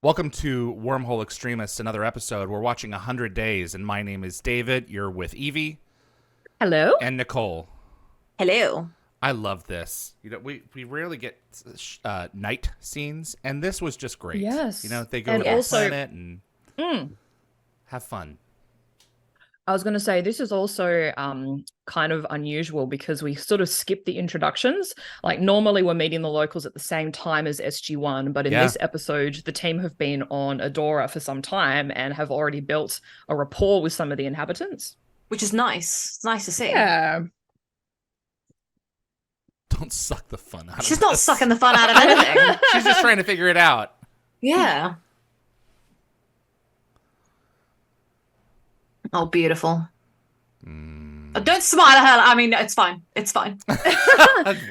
Welcome to Wormhole Extremists, another episode. We're watching 100 Days, and my name is David. You're with Evie. Hello. And Nicole. Hello. I love this. You know, we rarely get night scenes, and this was just great. Yes. You know, they go And to also- the planet and have fun. I was going to say, this is also kind of unusual because we sort of skip the introductions. Like, normally we're meeting the locals at the same time as SG1, but in this episode, the team have been on Adora for some time and have already built a rapport with some of the inhabitants. Which is nice. It's nice to see. Yeah. Don't suck the fun out of She's not this. sucking the fun out of anything. She's just trying to figure it out. Yeah. Oh, beautiful. Don't smile at her. I mean, it's fine. It's fine.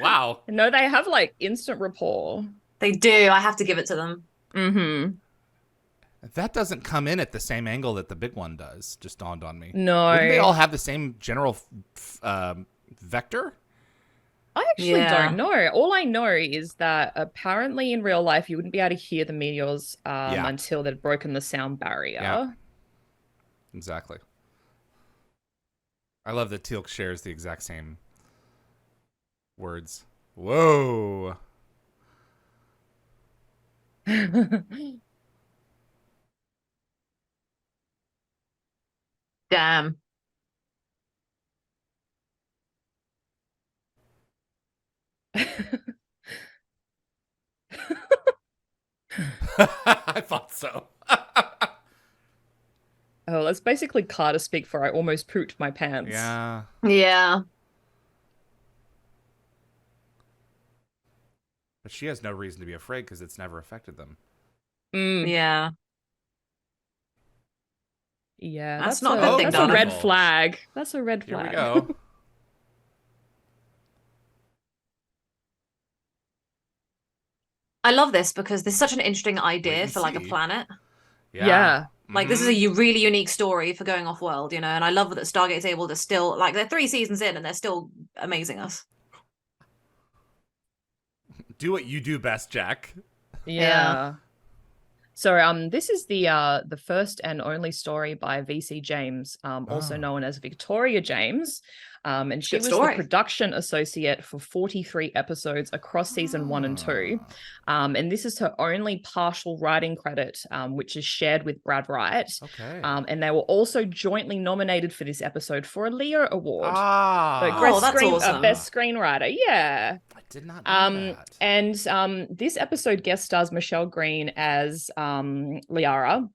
Wow. No, they have like instant rapport. They do. I have to give it to them. Mm-hmm. That doesn't come in at the same angle that the big one does. Just dawned on me. No. Wouldn't they all have the same general vector? I actually don't know. All I know is that apparently in real life, you wouldn't be able to hear the meteors until they'd broken the sound barrier. Yeah. Exactly. I love that Teal'c shares the exact same words. Whoa. Damn. I thought so. Oh, that's basically Carter speak for I almost pooped my pants. Yeah. Yeah. But she has no reason to be afraid because it's never affected them. Yeah. Yeah, That's not a good thing, that's a darling. red flag. That's a red Here flag. we go. I love this because this is such an interesting idea and for like a see. planet. Yeah. Like, this is a really unique story for going off world, you know, and I love that Stargate's able to still, like, they're 3 seasons in and they're still amazing us. Do what you do best, Jack. Yeah. So this is the first and only story by VC James, also known as Victoria James. And she Good was story. the production associate for 43 episodes across season 1 and 2. And this is her only partial writing credit, which is shared with Brad Wright. Okay. And they were also jointly nominated for this episode for a Leo Award. Ah. that's awesome. Best screenwriter. Yeah. I did not know that. And this episode guest stars Michelle Green as Liara.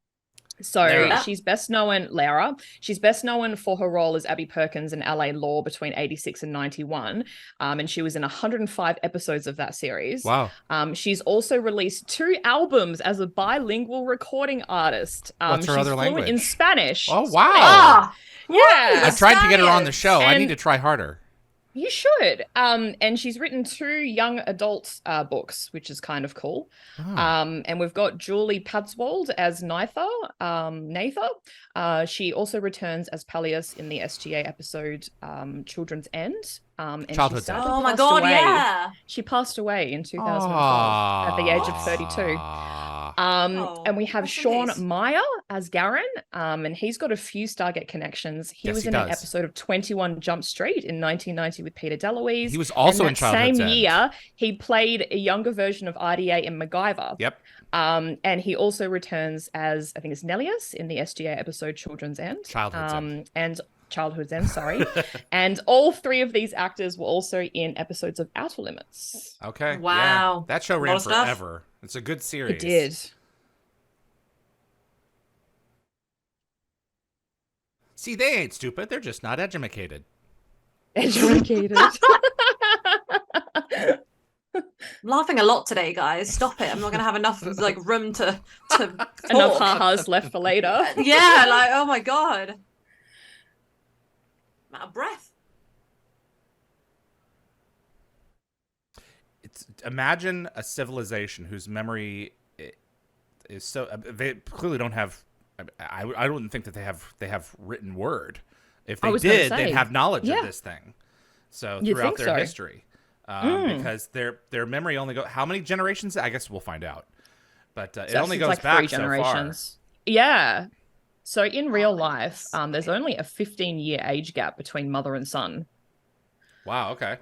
So Lara. she's best known for her role as Abby Perkins in LA Law between 86 and 91. And she was in 105 episodes of that series. Wow. She's also released 2 albums as a bilingual recording artist. What's her she's other fluent language? in Spanish. Oh, wow. Ah! Yeah. I've tried to get her on the show. I And- need to try harder. You should. And she's written 2 young adult books, which is kind of cool. Oh. And we've got Julie Padswold as Natha. She also returns as Peleus in the SGA episode Children's End. And Childhood's she End. sadly Oh my passed god, away. yeah. She passed away in 2012 at the age of 32. And we have rest in Sean peace. Meyer as Garen, and he's got a few Stargate connections. He Yes, was he in an does. episode of 21 Jump Street in 1990 with Peter DeLuise. He was also and in that Childhood's same End. year, he played a younger version of RDA in MacGyver. Yep. And he also returns as, I think it's Nellius in the SGA episode Children's End. Childhood's End. And Childhood's End, sorry. And all 3 of these actors were also in episodes of Outer Limits. Okay. Wow. Yeah. That show Lot ran of stuff. forever. It's a good series. It did. See, they ain't stupid. They're just not educated. Educated. I'm laughing a lot today, guys. Stop it. I'm not going to have enough, like, room to Enough talk. ha-has left for later. Yeah, like, oh my god. I'm out of breath. Imagine a civilization whose memory is so they clearly don't have. I wouldn't think that they have written word. If I they was gonna did, say, they'd have knowledge yeah. of this thing. So You'd throughout think their so. history, because their memory only go how many generations? I guess we'll find out. But it So only it's goes like back three so far. generations. Yeah. So in real my life, goodness. there's only a 15-year age gap between mother and son. Wow. Okay.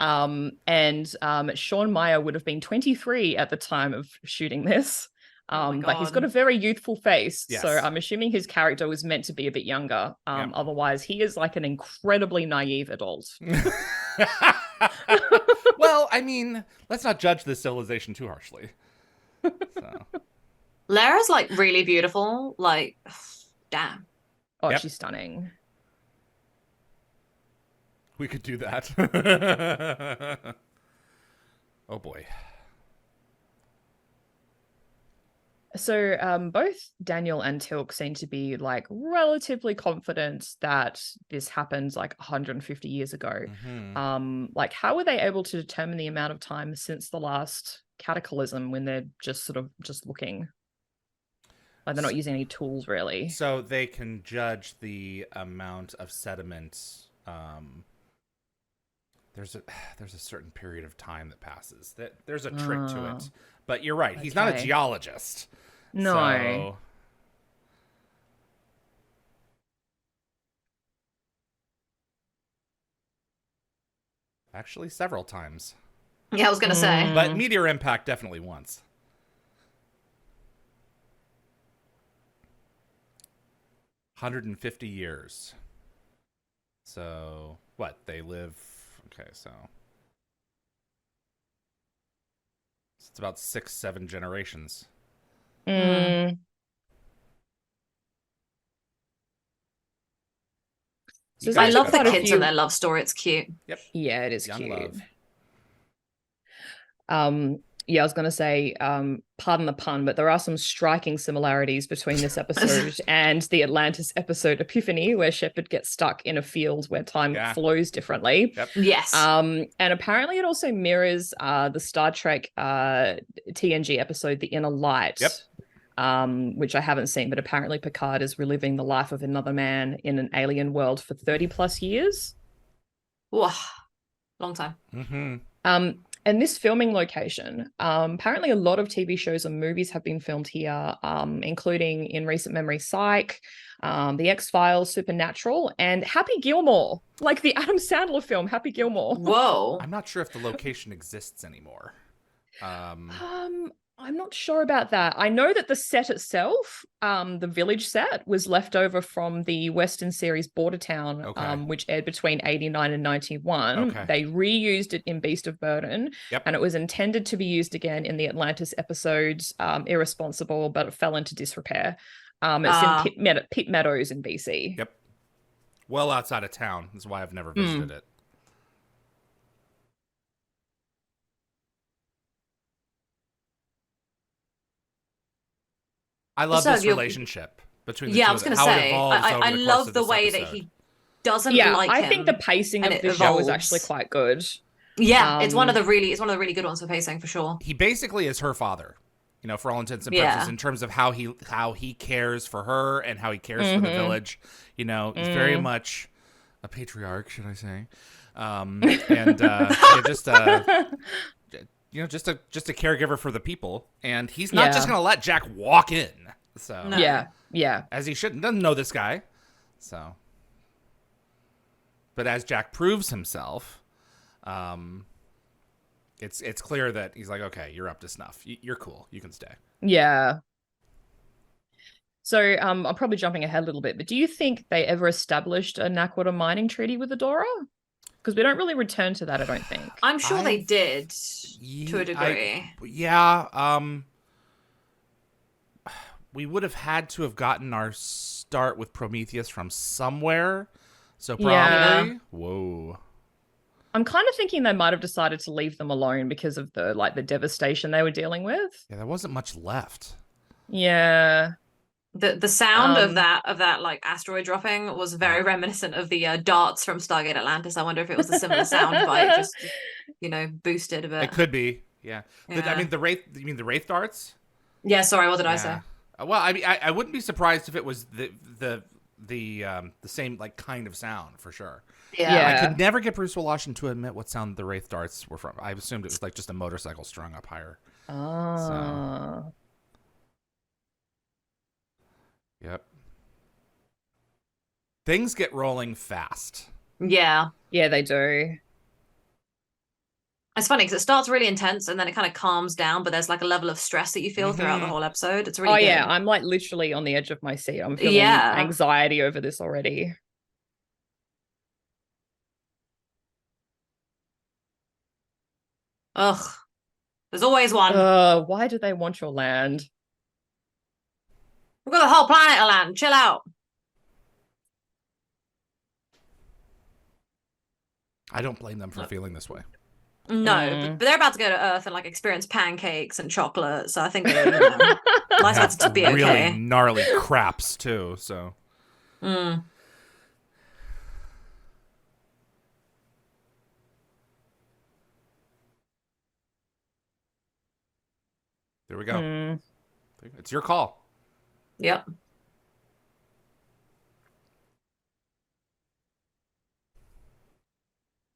And Sean Meyer would have been 23 at the time of shooting this. Oh my But he's God. got a very youthful face, so Yes. I'm assuming his character was meant to be a bit younger. Yep. Otherwise, he is like an incredibly naive adult. Well, I mean, let's not judge this civilization too harshly. So. Lara's like really beautiful. Like, damn. Oh, Yep. she's stunning. We could do that. Oh boy. So both Daniel and Tilk seem to be like relatively confident that this happened like 150 years ago. Mhm. Like how were they able to determine the amount of time since the last cataclysm when they're just sort of just looking? Like they're not using any tools really. So they can judge the amount of sediment. There's a certain period of time that passes. There's a trick to it. But you're right. He's not a Okay. geologist. No. So actually, several times. Yeah, I was gonna say. But meteor impact definitely once. $150 years. So what? They live. Okay, so it's about 6-7 generations. Mm. So there's I guys love got the problems. kids and their love story. It's cute. Yep. Yeah, it is Young cute. love. Yeah, I was going to say, pardon the pun, but there are some striking similarities between this episode and the Atlantis episode Epiphany, where Shepard gets stuck in a field where time Yeah. flows differently. Yep. Yes. And apparently it also mirrors the Star Trek TNG episode The Inner Light. Yep. Which I haven't seen, but apparently Picard is reliving the life of another man in an alien world for 30 plus years. Whoa. Long time. Mm-hmm. And this filming location, apparently a lot of TV shows and movies have been filmed here, including in recent memory Psych, The X-Files, Supernatural, and Happy Gilmore, like the Adam Sandler film Happy Gilmore. Whoa. I'm not sure if the location exists anymore. I'm not sure about that. I know that the set itself, the village set, was left over from the Western series Bordertown, Okay. which aired between 89 and 91. Okay. They reused it in Beast of Burden, Yep. and it was intended to be used again in the Atlantis episode Irresponsible, but it fell into disrepair. It's in Pitt Meadows in BC. Yep. Well outside of town. That's why I've never visited it. I love So this relationship between the two Yeah, I of was them, gonna how it say. evolves over I the course love of the this way that episode. he doesn't Yeah, like I him. think the pacing and of it this show is evolves. actually quite good. Yeah, it's one of the really good ones for pacing for sure. He basically is her father, you know, for all intents and Yeah. purposes, in terms of how he cares for her and how he cares for the village. You know, he's very much a patriarch, should I say? And yeah, just you know, just a caregiver for the people, and he's not just gonna let Jack walk in. So No. Yeah. as he shouldn't, doesn't know this guy. So, but as Jack proves himself, it's clear that he's like, okay, you're up to snuff. You're cool. You can stay. Yeah. So I'm probably jumping ahead a little bit, but do you think they ever established a Nakwata mining treaty with Adora? Because we don't really return to that, I don't think. I'm sure they did Ye- to a degree. We would have had to have gotten our start with Prometheus from somewhere. So probably, Yeah. whoa. I'm kind of thinking they might have decided to leave them alone because of the devastation they were dealing with. Yeah, there wasn't much left. Yeah. The sound of that like asteroid dropping was very reminiscent of the darts from Stargate Atlantis. I wonder if it was a similar sound, but it just boosted a bit. It could be, yeah. Yeah. I mean, the wraith. You mean the wraith darts? Yeah, sorry, what did I say? Well, I mean, I wouldn't be surprised if it was the same like kind of sound for sure. Yeah. I could never get Bruce Woloshyn to admit what sound the wraith darts were from. I assumed it was like just a motorcycle strung up higher. Ah. Yep. Things get rolling fast. Yeah. Yeah, they do. It's funny because it starts really intense and then it kind of calms down, but there's like a level of stress that you feel throughout the whole episode. It's really good. Yeah, I'm like literally on the edge of my seat. I'm feeling anxiety over this already. Ugh. There's always one. Why do they want your land? We've got the whole planet to land. Chill out. I don't blame them for feeling this way. No, but they're about to go to Earth and like experience pancakes and chocolate. So I think they're nice to be really okay. Really gnarly craps too. So. Mm. There we go. It's your call. Yep.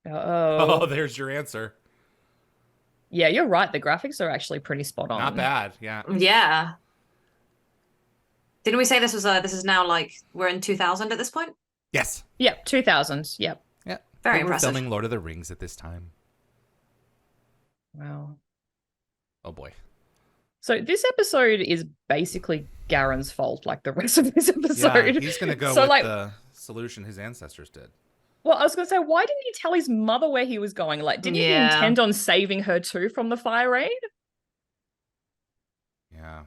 Oh, there's your answer. Yeah, you're right. The graphics are actually pretty spot on. Not bad. Yeah. Yeah. Didn't we say this is now like we're in 2000 at this point? Yes. Yep, 2000s. Yep. Yeah. Very We're impressive. filming Lord of the Rings at this time. Wow. Oh boy. So this episode is basically Garen's fault, like the rest of this episode. Yeah, he's gonna go with the solution his ancestors did. Well, I was going to say, why didn't he tell his mother where he was going? Like, didn't he intend on saving her too from the fire raid? Yeah.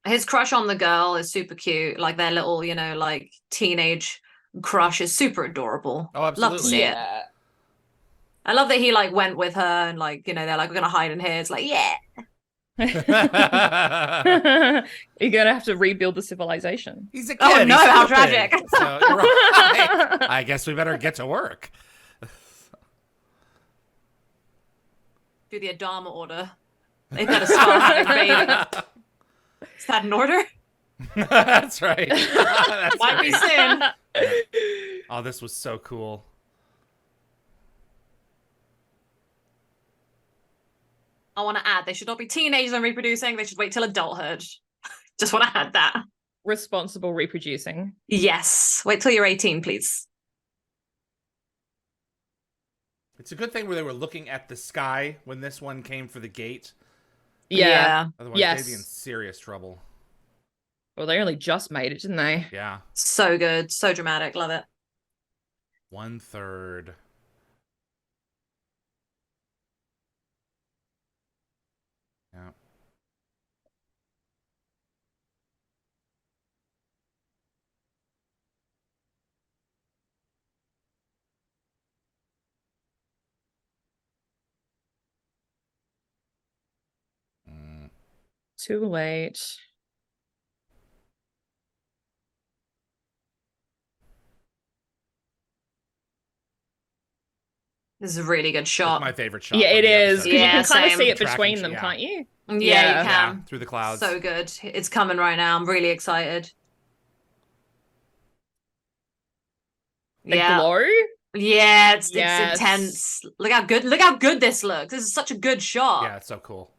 His crush on the girl is super cute. Like their little, like teenage crush is super adorable. Oh, absolutely. Love to see it. I love that he like went with her and like, they're like, we're going to hide in here. It's like, yeah. You're gonna have to rebuild the civilization. He's a kid. Oh no, how tragic. So, right. I guess we better get to work. Do the Adama order. They better start having babies. Is that an order? That's right. That's Might right. be soon. Yeah. Oh, this was so cool. I want to add, they should not be teenagers and reproducing. They should wait till adulthood. Just want to add that. Responsible reproducing. Yes. Wait till you're 18, please. It's a good thing where they were looking at the sky when this one came for the gate. Yeah. Otherwise, they'd be in serious trouble. Well, they only just made it, didn't they? Yeah. So good. So dramatic. Love it. 1/3. Yeah. Too late. This is a really good shot. It's my favorite shot. Yeah, it is. Yeah, you can kind of same. see it between them, can't you? Yeah, you can. Yeah, through the clouds. So good. It's coming right now. I'm really excited. The glow? Yeah, it's intense. Look how good this looks. This is such a good shot. Yeah, it's so cool.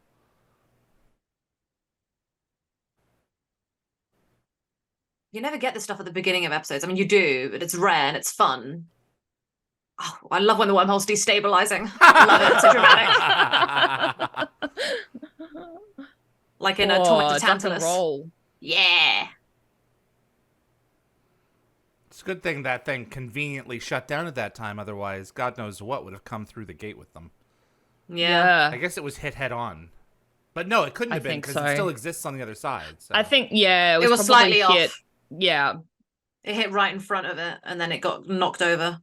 You never get this stuff at the beginning of episodes. I mean, you do, but it's rare and it's fun. Oh, I love when the wormhole's destabilizing. I love it. It's so dramatic. Like in Atomic to Tantalus. Roll. Yeah. It's a good thing that thing conveniently shut down at that time. Otherwise, God knows what would have come through the gate with them. Yeah. I guess it was hit head on. But no, it couldn't have been because it still exists on the other side. So. I think, it was slightly hit. off. Yeah. It hit right in front of it and then it got knocked over.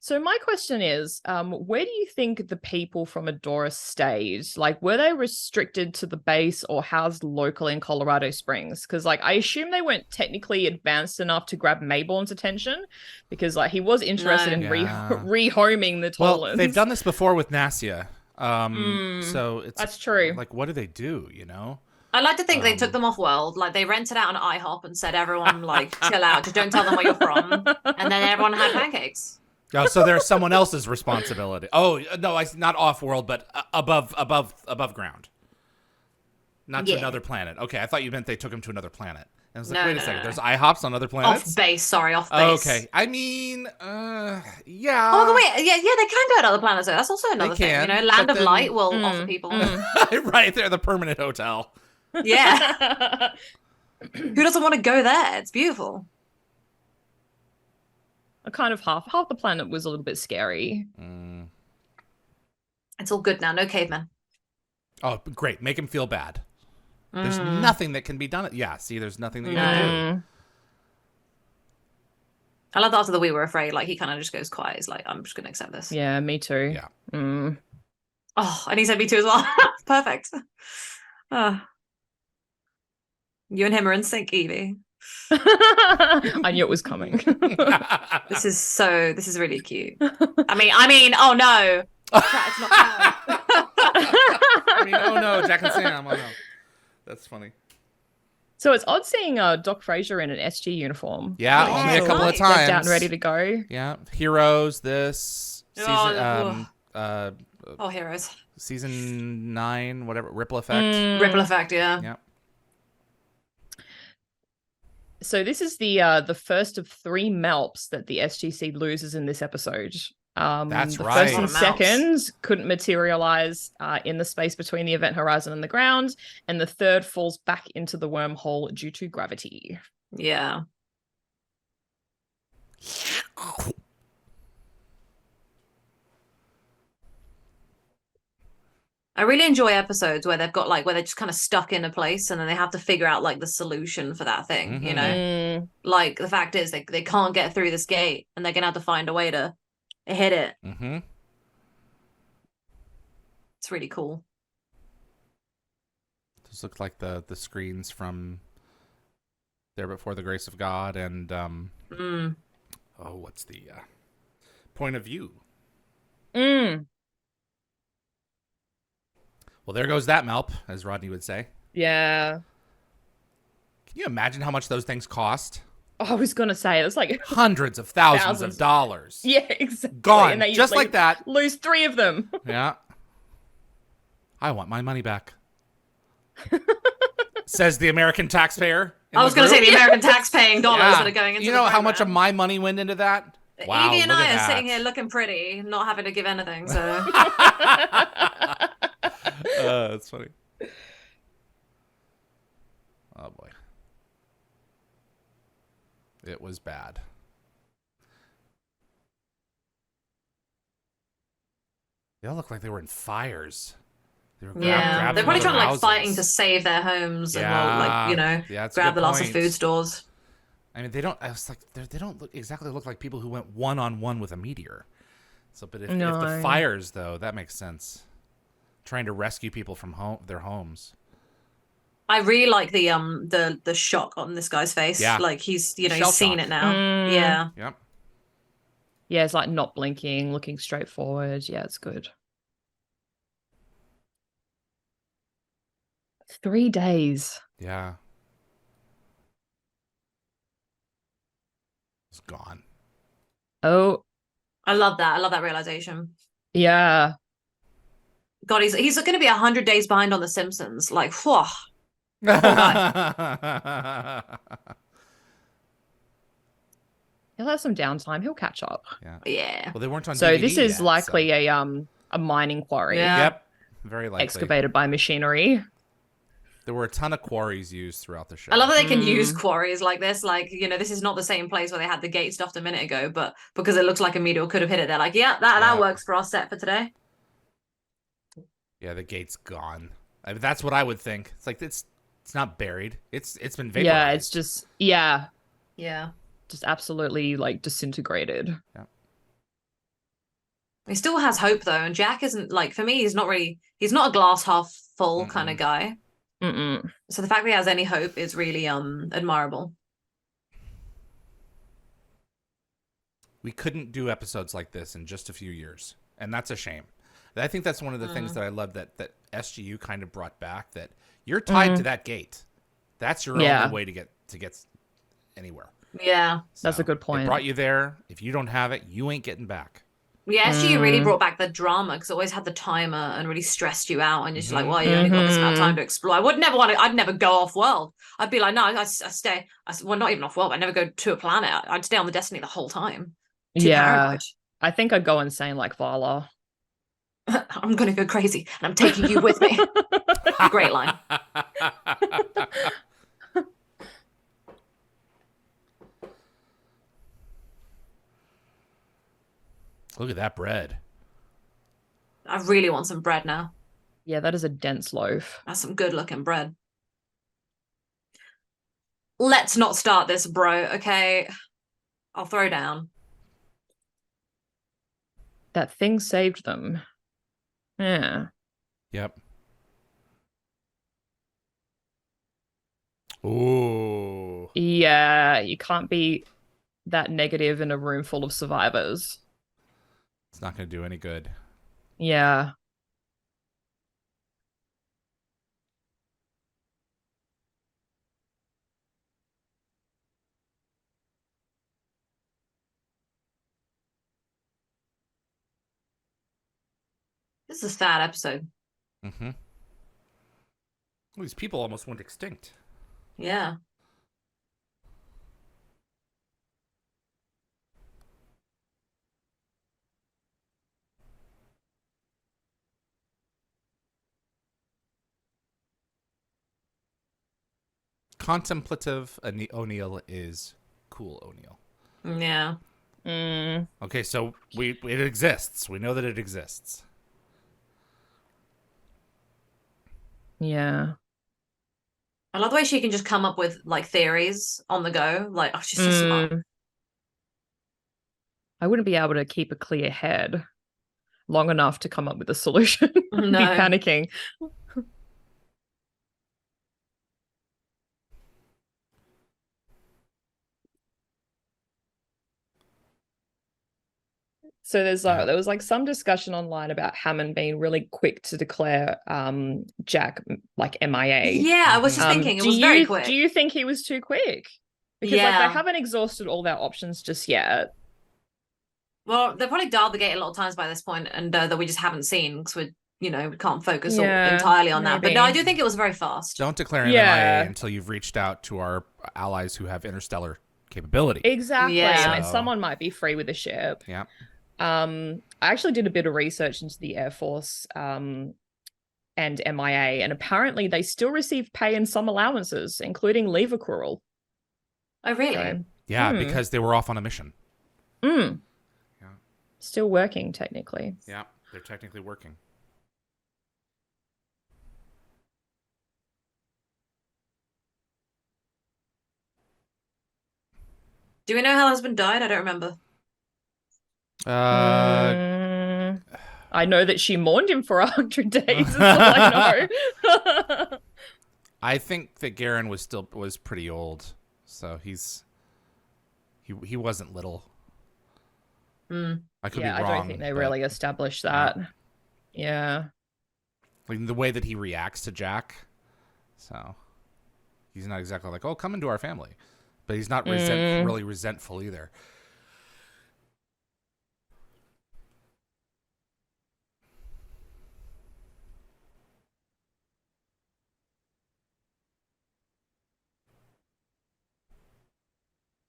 So my question is, where do you think the people from Adora stayed? Like, were they restricted to the base or housed locally in Colorado Springs? Because, like, I assume they weren't technically advanced enough to grab Mayborn's attention because, like, he was interested in rehoming the Tolans. Well, they've done this before with Nassia. So it's... That's true. Like, what do they do, you know? I like to think they took them off world. Like, they rented out an IHOP and said, everyone, like, chill out. Just don't tell them where you're from. And then everyone had pancakes. Oh, so there's someone else's responsibility. Oh, no, not off-world, but above ground. Not to Yeah. another planet. Okay, I thought you meant they took him to another planet. And I was like, No, wait a no, second. no. There's IHOPs on other planets? Off base, sorry, off Oh, base. okay. I mean, yeah. Oh, wait, yeah, they can go to other planets. Though. That's also another thing. can, Land but of then- Light will offer people. Right there, the permanent hotel. Yeah. Who doesn't want to go there? It's beautiful. A kind of half the planet was a little bit scary. It's all good now. No cavemen. Oh, great. Make him feel bad. There's nothing that can be done. Yeah, see, there's nothing that you can do. I love that after the We Were Afraid, like he kind of just goes quiet. He's like, I'm just going to accept this. Yeah, me too. Yeah. Oh, and he said me too as well. Perfect. You and him are in sync, Evie. I knew it was coming. This is really cute. I mean, oh no. It's not I mean, oh no, Jack and Sam. Oh no. That's funny. So it's odd seeing Doc Fraser in an SG uniform. Yeah, Oh, only a couple of nice. times. Decked out and ready to go. Yeah, Heroes. This season, Heroes. season 9, whatever. Ripple Effect. Ripple Effect, yeah. Yeah. So this is the first of 3 Melps that the SGC loses in this episode. That's the right. First and second couldn't materialize in the space between the event horizon and the ground, and the third falls back into the wormhole due to gravity. Yeah. I really enjoy episodes where they've got where they're just kind of stuck in a place and then they have to figure out the solution for that thing, you know? Like the fact is they can't get through this gate and they're gonna have to find a way to hit it. It's really cool. Those look like the screens from There Before the Grace of God and what's the Point of View? Well, there goes that Melp, as Rodney would say. Yeah. Can you imagine how much those things cost? I was gonna say it's like hundreds of thousands of dollars. Yeah, exactly. Gone, And they just like that. Lose 3 of them. Yeah. I want my money back. Says the American taxpayer. I was going to say the American tax-paying dollars that are going into You know the how much of program. my money went into that? Wow, Evie and look I at are that. sitting here looking pretty, not having to give anything, so... That's funny. Oh, boy. It was bad. They all look like they were in fires. They were Yeah, they're probably grabbing trying to houses. fighting to save their homes and that's a grab good the last of point. food stores. I mean, they don't. I was like, they don't exactly look like people who went one-on-one with a meteor. So, but if the fires, though, that makes sense. Trying to rescue people from their homes. I really like the shock on this guy's face. Yeah. Like he's Shell he's seen shock. it now. Yeah. Yep. Yeah, it's like not blinking, looking straight forward. Yeah, it's good. 3 days. Yeah. It's gone. Oh, I love that. I love that realization. yeah. God, he's going to be 100 days behind on The Simpsons. Like, whew. He'll have some downtime. He'll catch up. Yeah. Well, they weren't on So DVD this is yet, likely so. a mining quarry. Yeah. Yep. Very likely. Excavated by machinery. There were a ton of quarries used throughout the show. I love that they can use quarries like this. Like, this is not the same place where they had the gate stuffed a minute ago, but because it looks like a meteor could have hit it, they're like, that works for our set for today. Yeah, the gate's gone. I mean, that's what I would think. It's like it's not buried. It's been vaporized. Yeah, it's just Yeah. just absolutely like disintegrated. Yeah. He still has hope though, and Jack isn't for me, he's not a glass half full kind of guy. So the fact that he has any hope is really admirable. We couldn't do episodes like this in just a few years, and that's a shame. I think that's one of the things that I love that SGU kind of brought back, that you're tied to that gate. That's your only way to get anywhere. Yeah. That's a good point. It brought you there. If you don't have it, you ain't getting back. Yeah, SG really Mm. brought back the drama because it always had the timer and really stressed you out, and you're just like, Mm-hmm. well, you only got this amount of time Mm-hmm. to explore. I would never want to. I'd never go off world. I'd be like, no, I stay. Well, not even off world. I'd never go to a planet. I'd stay on the Destiny the whole time. Too Yeah. paranoid. I think I'd go insane like Vala. I'm gonna go crazy, and I'm taking you with me. Great line. Look at that bread. I really want some bread now. Yeah, that is a dense loaf. That's some good looking bread. Let's not start this, bro. Okay, I'll throw down. That thing saved them. Yeah. Yep. Ooh. Yeah, you can't be that negative in a room full of survivors. It's not going to do any good. Yeah. This is a sad episode. Mm-hmm. Well, these people almost went extinct. Yeah. Contemplative O'Neill is cool O'Neill. Yeah. Mm, Okay, so it exists. We know that it exists. yeah. I love the way she can just come up with like theories on the go. Like, oh, she's so smart. Mm. I wouldn't be able to keep a clear head long enough to come up with a solution. I'd be No. panicking. So Yeah. there was like some discussion online about Hammond being really quick to declare Jack like MIA. Yeah, I was just thinking it was very Do quick. you think he was too quick? Because like they Yeah. haven't exhausted all their options just yet. Well, they've probably dialed the gate a lot of times by this point, and that we just haven't seen because we can't focus Yeah, entirely on that. But no, I maybe. do think it was very fast. Don't declare an Yeah. MIA until you've reached out to our allies who have interstellar capability. Exactly. Yeah. I mean, So- someone might be free with a ship. Yeah. I actually did a bit of research into the Air Force and MIA, and apparently they still receive pay and some allowances, including leave accrual. Oh, really? So, Yeah, because they were off on a mission. yeah. Yeah. Still working technically. Yeah, they're technically working. Do we know how her husband died? I don't remember. Uh, I know that she mourned him for 100 days. Is all I know. I think that Garen was pretty old, so he wasn't little. Mm. I could Yeah, be wrong. I don't think they but, really established that. Yeah. like the way that he reacts to Jack. So he's not exactly like, "Oh, come into our family," but he's not really resentful either.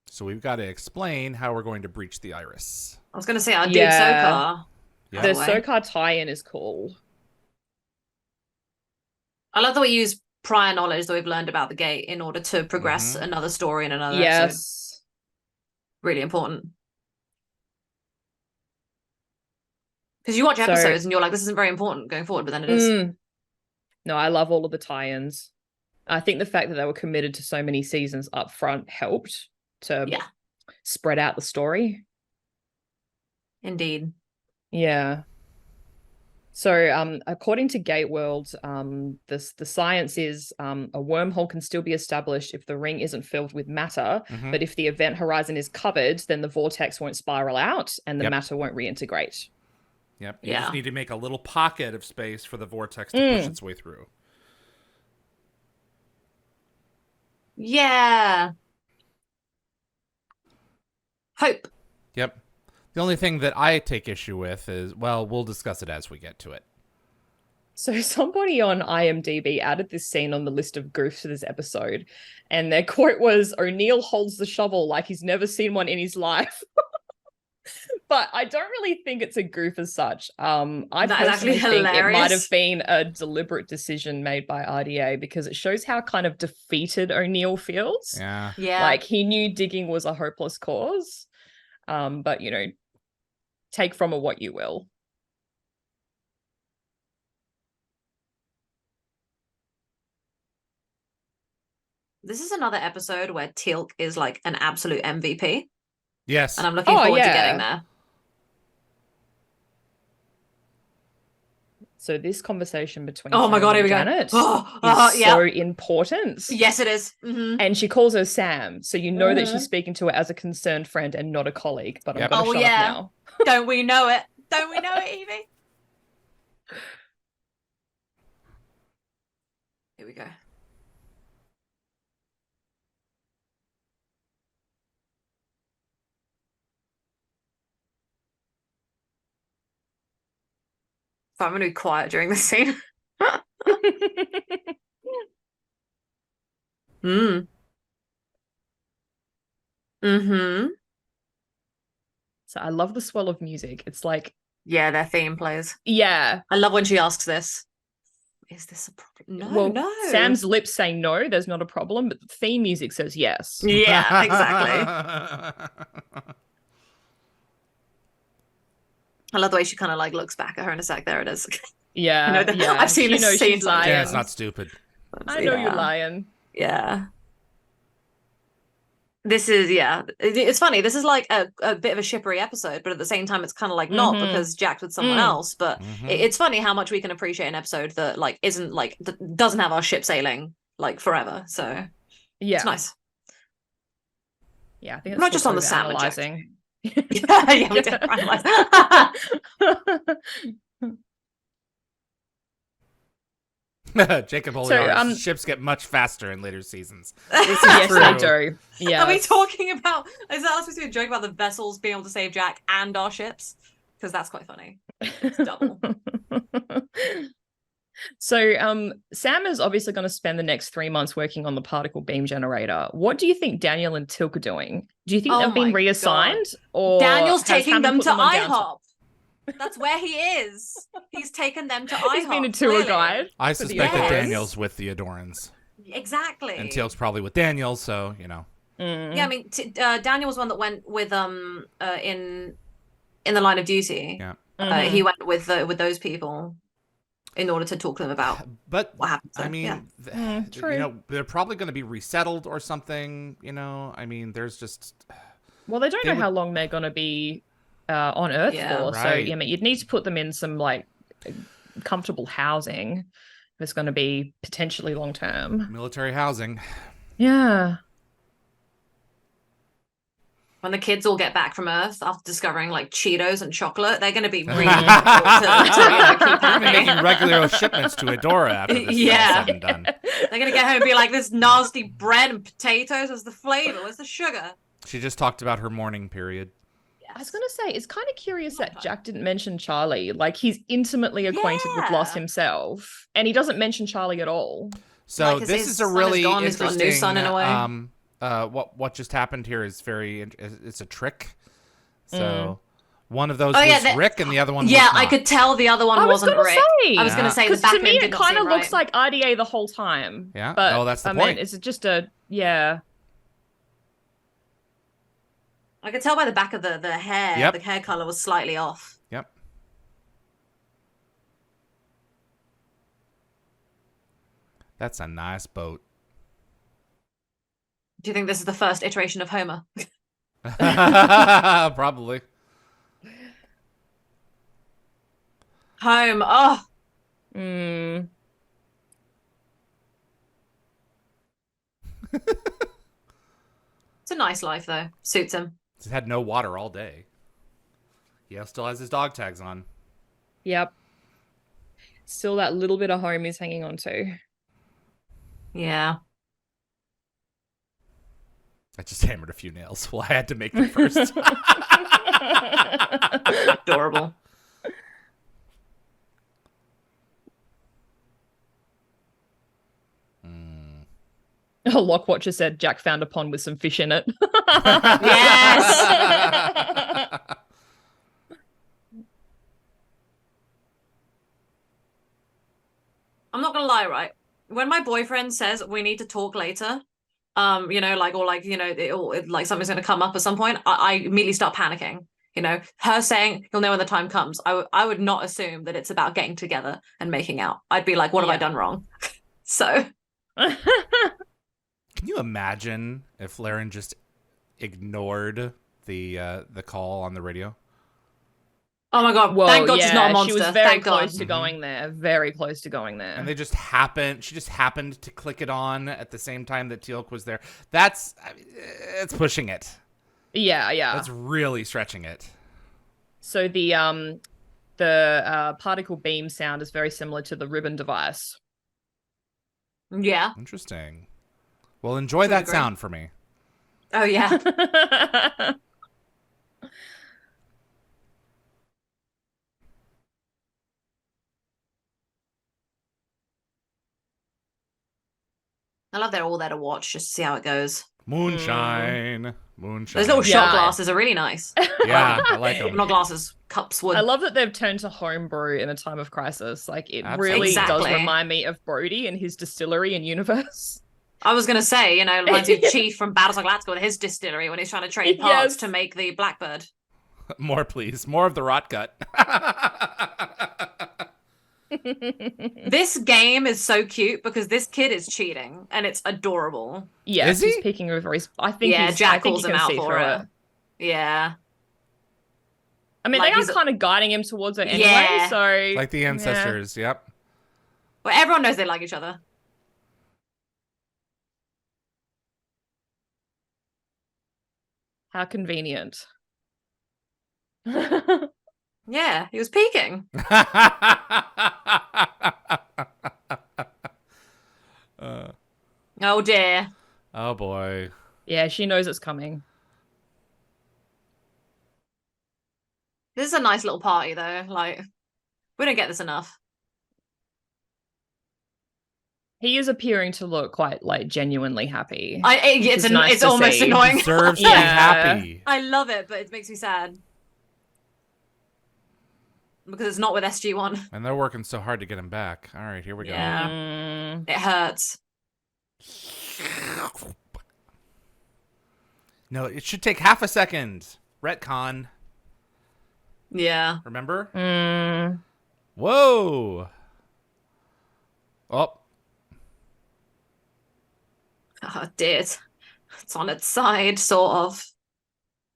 So we've got to explain how we're going to breach the iris. I was going to say our dude Yeah. Sokar. Yeah. The by the way. Sokar tie-in is cool. I love that we use prior knowledge that we've learned about the gate in order to progress Mhm. another story in another episode. Yes. Really important. Because you watch So- episodes and you're like, this isn't very important going forward, but then it is. No, I love all of the tie-ins. I think the fact that they were committed to so many seasons up front helped to Yeah. spread out the story. Indeed. Yeah. So, according to Gate World, the science is a wormhole can still be established if the ring isn't filled with matter, Mhm. but if the event horizon is covered, then the vortex won't spiral out and the matter won't reintegrate. Yep. You Yeah. just need to make a little pocket of space for the vortex to push its way through. Yeah. Hope. Yep. The only thing that I take issue with is, well, we'll discuss it as we get to it. So somebody on IMDb added this scene on the list of goofs for this episode, and their quote was, "O'Neill holds the shovel like he's never seen one in his life." But I don't really think it's a goof as such. I That is actually personally think it might hilarious. have been a deliberate decision made by RDA because it shows how kind of defeated O'Neill feels. Yeah. Yeah. Like he knew digging was a hopeless cause. But you know, take from it what you will. This is another episode where Teal'c is like an absolute MVP. Yes. And I'm looking forward to getting there. So this conversation between Oh my Sam God, here and we Janet go. is so important. Yes, it is. Mm-hmm. And she calls her Sam, so you know that she's speaking to her as a concerned friend and not a colleague. But I'm going to shut up now. Don't we know it? Don't we know it, Evie? Here we go. So I'm going to be quiet during this scene. Mm. Mm-hmm. So I love the swell of music. It's like... Yeah, their theme plays. Yeah. I love when she asks this. Is this a problem? No, no. Sam's lips say no, there's not a problem, but the theme music says yes. Yeah, exactly. I love the way she kind of like looks back at her in a sec. There it is. Yeah, yeah. I've seen this scene. She's lying. Yeah, it's not stupid. I know you're lying. Yeah. This is, it's funny. This is like a bit of a shippery episode, but at the same time, it's kind of like not because Jack's with someone else. But it's funny how much we can appreciate an episode that like isn't like doesn't have our ship sailing like forever. So yeah, it's nice. Yeah, I think it's not just on the Sam analyzing. Yeah, we did analyze. Jacob Hollyar's ships get much faster in later seasons. Yes, they do. Yeah. Are we talking about? Is that supposed to be a joke about the vessels being able to save Jack and our ships? Because that's quite funny. It's double. So, Sam is obviously going to spend the next 3 months working on the particle beam generator. What do you think Daniel and Teal'c are doing? Do you think they've been reassigned, or Daniel's taking them to IHOP? That's where he is. He's taken them to IHOP. He's been a tour guide. I suspect that Daniel's with the Adorans. Exactly. And Teal'c's probably with Daniel, so you know. Yeah, I mean, Daniel was one that went with in the line of duty. Yeah. He went with those people in order to talk to them about what happened. So, I mean, true. You know, they're probably going to be resettled or something. You know, I mean, there's just. Well, they don't know how long they're going to be on Earth for. Right. So, I mean, you'd need to put them in some like comfortable housing. That's going to be potentially long term. Military housing. Yeah. When the kids all get back from Earth after discovering like Cheetos and chocolate, they're going to be really difficult to keep making regular shipments to Adora after this is said and done. They're going to get home and be like, this nasty bread and potatoes. Where's the flavor? Where's the sugar? She just talked about her mourning period. I was going to say, it's kind of curious that Jack didn't mention Charlie. Like, he's intimately acquainted with loss himself, and he doesn't mention Charlie at all. So this is a really interesting. He's got a new son in a way. What just happened here is it's a trick. So one of those was Rick and the other one was not. I could tell the other one wasn't Rick. I was going to say the back to me it kind of looks like RDA the whole time. Yeah. But that's the point. mean, it's just I could tell by the back of the hair. Yep. The hair color was slightly off. Yep. That's a nice boat. Do you think this is the first iteration of Homer? Probably. Home. Oh. It's a nice life, though. Suits him. He's had no water all day. He still has his dog tags on. Yep. Still that little bit of home he's hanging on to. Yeah. I just hammered a few nails. Well, I had to make them first. Adorable. A Lockwatcher said Jack found a pond with some fish in it. Yes. I'm not gonna lie, right? When my boyfriend says we need to talk later, like something's gonna come up at some point, I immediately start panicking. Her saying you'll know when the time comes. I would not assume that it's about getting together and making out. I'd be like, what have I done wrong? So can you imagine if Laren just ignored the call on the radio? Oh my god! Well, thank God she's not a monster. She was very thank close God. to going there. Very close to going there. And she just happened to click it on at the same time that Teal'c was there. It's pushing it. Yeah. That's really stretching it. So the particle beam sound is very similar to the ribbon device. Yeah. Interesting. Well, enjoy that sound for me. Oh yeah. I love they're all there to watch, just to see how it goes. Moonshine. Those little shot glasses are really nice. Yeah, I like them. Not glasses, cups would. I love that they've turned to homebrew in a time of crisis. Like, it Absolutely. really does Exactly. remind me of Brody and his distillery and universe. I was gonna say, it reminds me of Chief from Battlestar Galactica with his distillery when he's trying to trade parts to make the Blackbird. More, please. More of the rot gut. This game is so cute because this kid is cheating and it's adorable. Yeah, Is he? he's peeking over his. I think Jack I think calls he him can out see for through it. it. Yeah. I mean, Like, they are he's- kind of guiding him towards it anyway. Yeah. So Like the ancestors, yep. Well, everyone knows they like each other. How convenient. Yeah, he was peeking. Oh dear. Oh boy. Yeah, she knows it's coming. This is a nice little party though. Like, we don't get this enough. He is appearing to look quite like genuinely happy. It's is nice it's to almost see. annoying. Deserves to be Yeah. happy. I love it, but it makes me sad. Because it's not with SG1. And they're working so hard to get him back. All right, here we go. Yeah. Mm. It hurts. No, it should take half a second. Retcon. Yeah. Remember? Mm. Whoa. Oh. Oh dear. It's on its side, sort of.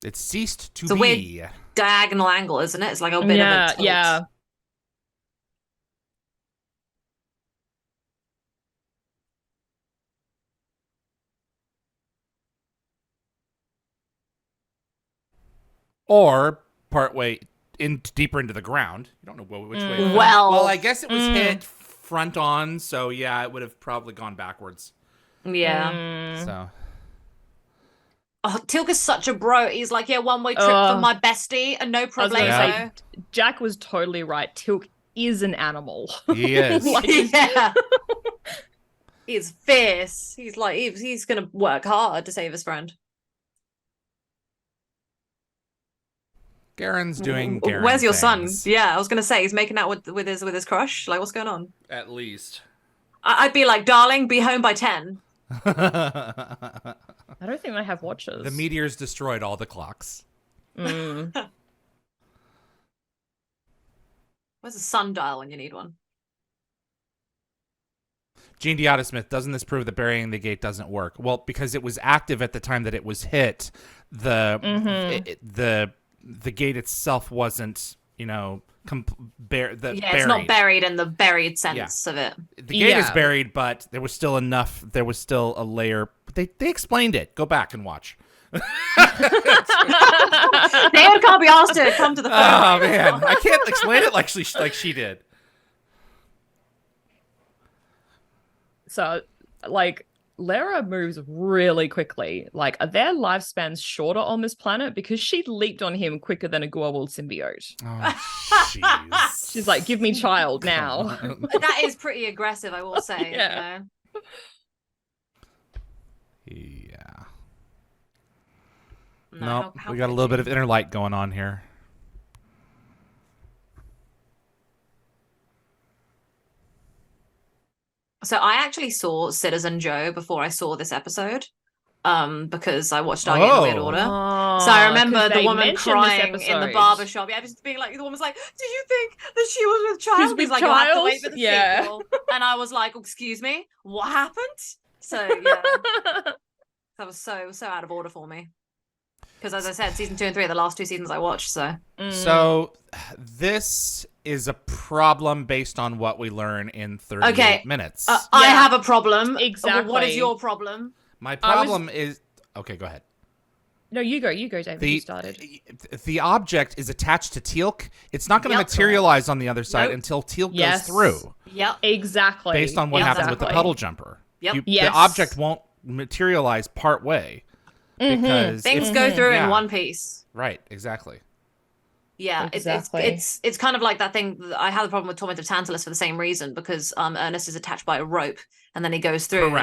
It ceased to It's a be. Diagonal angle, isn't it? It's like a bit of a tilt. Yeah. Or partway deeper into the ground. You don't know which way. it fell. Well, I guess it was hit front on, so yeah, it would have probably gone backwards. yeah. Mm. So Oh, Teal'c is such a bro. He's like, yeah, one-way trip for my bestie, and no I was gonna problemo. say, Jack was totally right. Teal'c is an animal. he is. Like- Yeah. He's fierce. He's like, he's gonna work hard to save his friend. Garen's doing Garen Where's your things, son? Yeah, I was gonna say he's making out with his crush. Like, what's going on? At least. I'd be like, darling, be home by 10. The I don't think they have watches. meteors destroyed all the clocks. Mm. Where's a sundial when you need one? Gene Deotta-Smith, doesn't this prove that burying the gate doesn't work? Well, because it was active at the time that it was hit. The gate itself wasn't, buried. It's not buried in the buried sense of it. The gate is Yeah. buried, but there was still enough. There was still a layer. They explained it. Go back and watch. David can't be asked to come to the phone. Oh man, I can't explain it like she did. So, like, Lara moves really quickly. Like, are their lifespans shorter on this planet? Because she leaped on him quicker than a Goa'uld symbiote. Oh, jeez. She's like, give me child now. That is pretty aggressive, I will say. Yeah. Yeah. No, Nope, we got a little bit of inner light going on here. So I actually saw Citizen Joe before I saw this episode. Because I watched Stargate in Weird Order. So I remember the woman crying in the barber shop. Yeah, just being like, the woman's like, did you think that she was with child? He's like, you'll have to wait for the sequel. And I was like, excuse me, what happened? So yeah. That was so out of order for me. Because as I said, season 2 and 3 are the last 2 seasons I watched, so. So this is a problem based on what we learn in 38 minutes. I have a problem. Exactly. What is your problem? My problem is... Okay, go ahead. No, you go, David. You started. The object is attached to Teal'c. It's not going to materialize on the other side until Teal'c goes through. Yep. Exactly. Based on what happened with the puddle jumper. Yep. The object won't materialize part way. Because things go through in one piece. Right, exactly. Yeah, exactly. It's kind of like that thing. I had a problem with Torment of Tantalus for the same reason, because Ernest is attached by a rope, and then he goes through,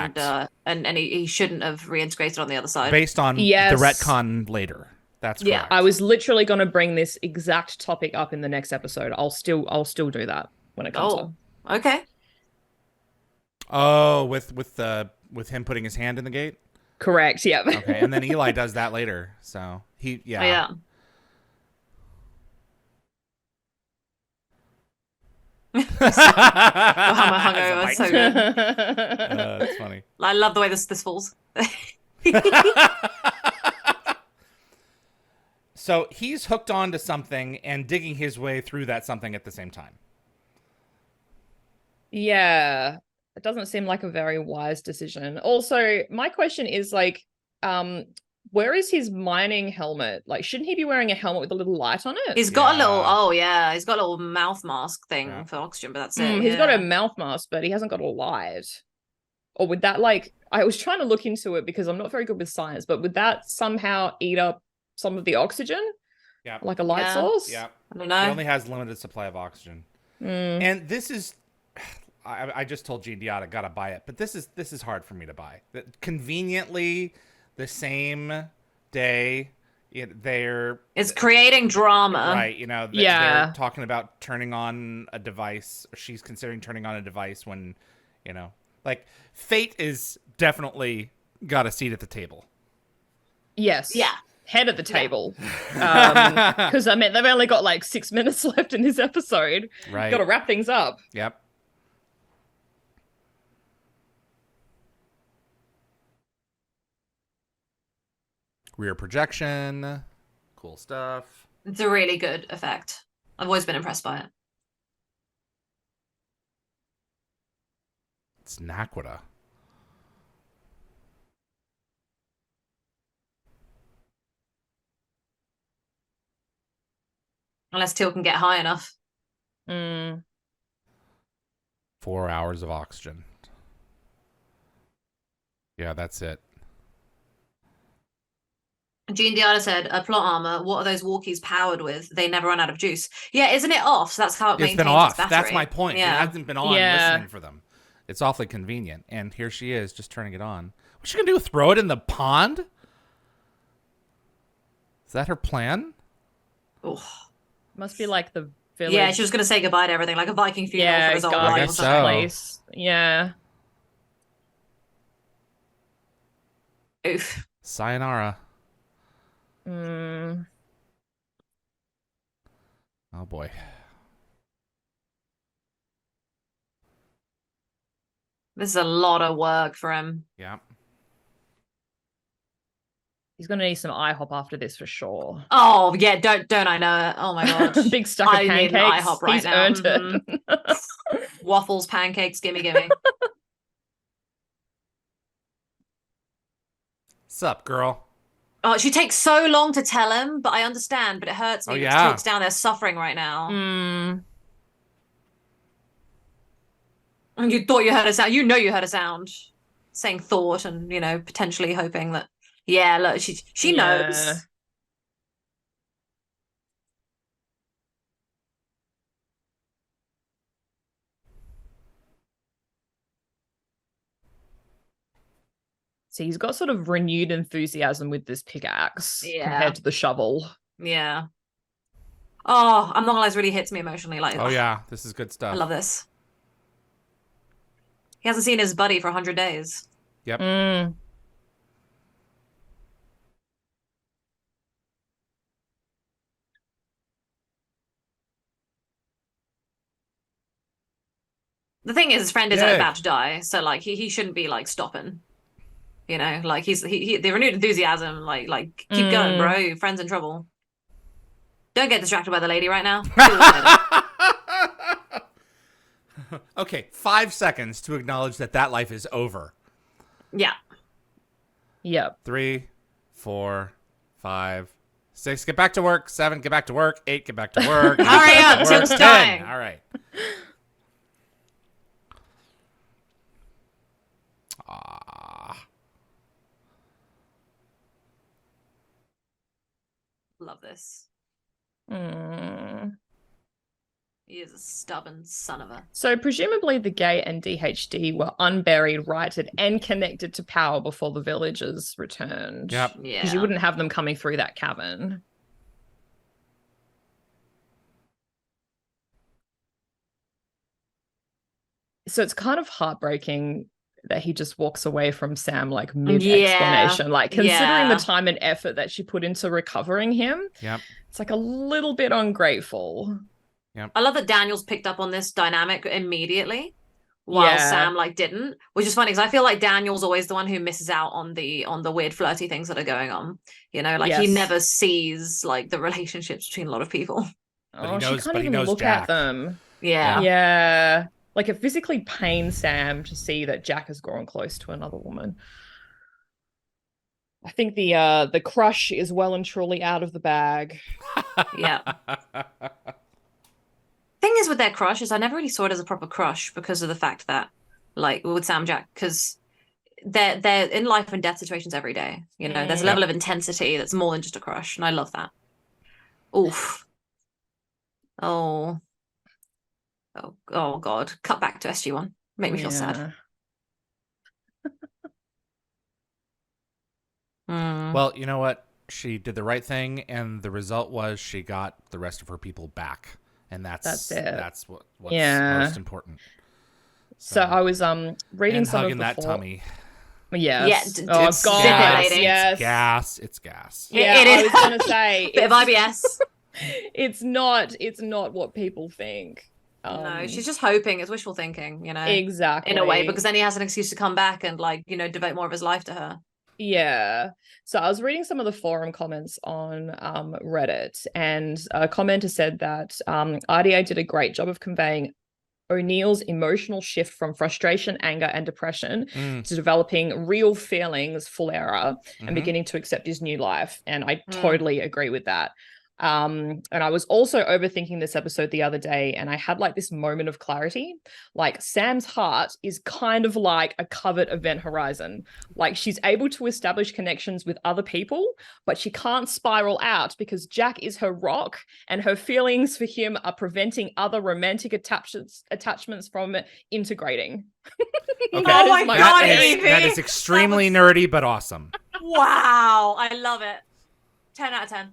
and he shouldn't have reintegrated on the other side. Based on the retcon later. That's correct. I was literally going to bring this exact topic up in the next episode. I'll still do that when it comes up. Okay. Oh, with him putting his hand in the gate? Correct, yeah. Okay, and then Eli does that later. So yeah. How am I hungover? It's so good. That's funny. I love the way this falls. So he's hooked on to something and digging his way through that something at the same time. Yeah. It doesn't seem like a very wise decision. Also, my question is like, where is his mining helmet? Like, shouldn't he be wearing a helmet with a little light on it? He's got a little, he's got a little mouth mask thing for oxygen, but that's it. He's got a mouth mask, but he hasn't got a light. Or would that, like, I was trying to look into it because I'm not very good with science, but would that somehow eat up some of the oxygen? Yeah. Like a light source? Yeah. I don't know. He only has limited supply of oxygen. And this is... I just told Gene Diotta, gotta buy it, but this is hard for me to buy. Conveniently, the same day, it's creating drama, right? They're talking about turning on a device. Or she's considering turning on a device when, like Fate is definitely got a seat at the table. Yes. Yeah. Head of the table. Because I mean, they've only got like 6 minutes left in this episode. Right. Got to wrap things up. Yep. Rear projection, cool stuff. It's a really good effect. I've always been impressed by it. It's Naquita. Unless Teal can get high enough. 4 hours of oxygen. Yeah, that's it. Gene Diotta said, a plot armor, what are those walkies powered with? They never run out of juice. Yeah, isn't it off? So that's how it maintains been off. Its battery. That's my point. Yeah. It hasn't been on listening for them. It's awfully convenient. And here she is, just turning it on. What's she going to do? Throw it in the pond? Is that her plan? Oh, must be like the village. Yeah, she was going to say goodbye to everything, like a Viking funeral for his old life. I guess so. Place. Yeah. Oof. Sayonara. Mm. Oh boy. This is a lot of work for him. Yeah. He's gonna need some IHOP after this for sure. Oh yeah, don't I know it? Oh my god. Big stack of pancakes. Need an IHOP right He's now. earned it. Waffles, pancakes, gimme. Sup, girl? Oh, she takes so long to tell him, but I understand. But it hurts me. Because Teal'c's down there suffering right now. And you thought you heard a sound. You know you heard a sound. saying thought and, you know, potentially hoping that, yeah, look, she knows. So he's got sort of renewed enthusiasm with this pickaxe compared to the shovel. Yeah. Oh, I'm not gonna lie, this really hits me emotionally. Like, oh yeah, this is good stuff. I love this. He hasn't seen his buddy for 100 days. Yep. The thing is, his friend is about to die, so like he shouldn't be like stopping. You know, like he the renewed enthusiasm, like keep going, bro. Your friend's in trouble. Don't get distracted by the lady right now. Okay, 5 seconds to acknowledge that life is over. Yeah. Yep. 3, 4, 5, 6. Get back to work. 7. Get back to work. 8. Get back to work. Hurry up, Tim's dying. All right. Love this. Mm. He is a stubborn son of a. So presumably the gate and DHD were unburied, righted, and connected to power before the villagers returned. Yep. Yeah. Because you wouldn't have them coming through that cavern. So it's kind of heartbreaking that he just walks away from Sam like mid-explanation. Like considering the time and effort that she put into recovering him, it's like a little bit ungrateful. I love that Daniel's picked up on this dynamic immediately while Sam like didn't, which is funny because I feel like Daniel's always the one who misses out on the weird flirty things that are going on. You know, like he never sees like the relationships between a lot of people. But she can't even look Jack. at them. Yeah. Yeah. Like it physically pains Sam to see that Jack has grown close to another woman. I think the crush is well and truly out of the bag. Yeah. Thing is with their crush is I never really saw it as a proper crush because of the fact that, like, with Sam Jack, because they're in life and death situations every day. You know, there's a level of intensity that's more than just a crush, and I love that. Oof. Oh God. Cut back to SG1. Make me feel sad. Well, you know what? She did the right thing, and the result was she got the rest of her people back. And that's what's most important. So I was reading and some hugging of the that tummy. Yes. Yeah. Oh God. Yes. Yes. It's gas. Yeah, it is. I was gonna say bit of IBS. It's not what people think. No, she's just hoping. It's wishful thinking, you know. Exactly. In a way, because then he has an excuse to come back and like, you know, devote more of his life to her. Yeah. So I was reading some of the forum comments on Reddit, and a commenter said that RDA did a great job of conveying O'Neill's emotional shift from frustration, anger, and depression to developing real feelings, full error, and beginning to accept his new life. And I totally agree with that. And I was also overthinking this episode the other day, and I had like this moment of clarity. Like Sam's heart is kind of like a covered event horizon. Like she's able to establish connections with other people, but she can't spiral out because Jack is her rock, and her feelings for him are preventing other romantic attachments from integrating. Okay. Oh my God, Evie! That is extremely nerdy, but awesome. Wow, I love it. 10 out of 10.